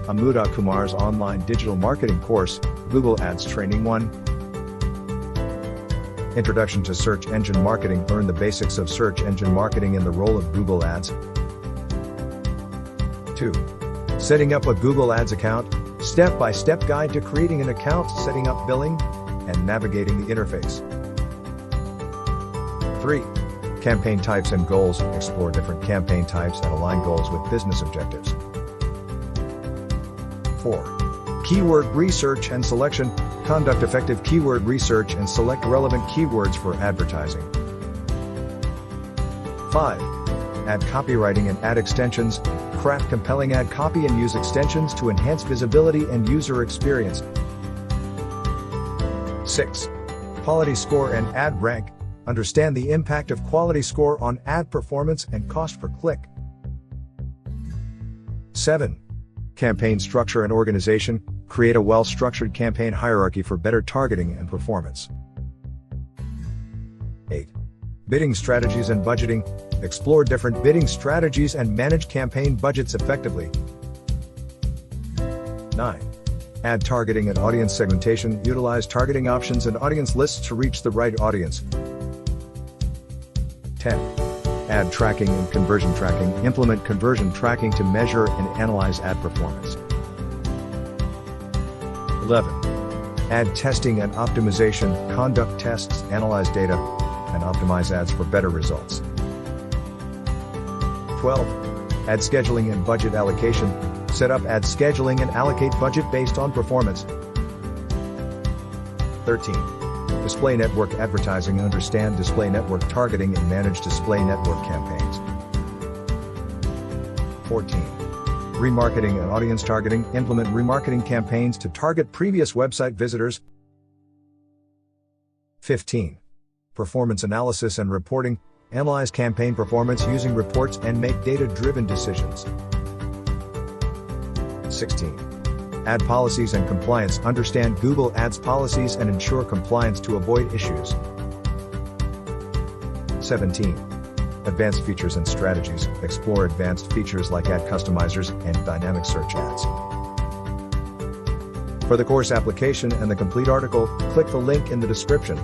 Amudhakumar's online digital marketing course, Google Ads Training 1. Introduction to Search Engine Marketing. Learn the basics of search engine marketing and the role of Google Ads. 2. Setting up a Google Ads account. Step-by-step guide to creating an account, setting up billing, and navigating the interface. 3. Campaign types and goals. Explore different campaign types and align goals with business objectives. 4. Keyword research and selection. Conduct effective keyword research and select relevant keywords for advertising. 5. Ad copywriting and ad extensions. Craft compelling ad copy and use extensions to enhance visibility and user experience. 6. Quality score and ad rank. Understand the impact of quality score on ad performance and cost per click. 7. Campaign structure and organization. Create a well-structured campaign hierarchy for better targeting and performance. 8. Bidding strategies and budgeting. Explore different bidding strategies and manage campaign budgets effectively. 9. Ad targeting and audience segmentation. Utilize targeting options and audience lists to reach the right audience. 10. Ad tracking and conversion tracking. Implement conversion tracking to measure and analyze ad performance. 11. Ad testing and optimization. Conduct tests, analyze data, and optimize ads for better results. 12. Ad scheduling and budget allocation. Set up ad scheduling and allocate budget based on performance. 13. Display network advertising. Understand display network targeting and manage display network campaigns. 14. Remarketing and audience targeting. Implement remarketing campaigns to target previous website visitors. 15. Performance analysis and reporting. Analyze campaign performance using reports and make data-driven decisions. 16. Ad policies and compliance. Understand Google Ads policies and ensure compliance to avoid issues. 17. Advanced features and strategies. Explore advanced features like ad customizers and dynamic search ads. For the course application and the complete article, click the link in the description.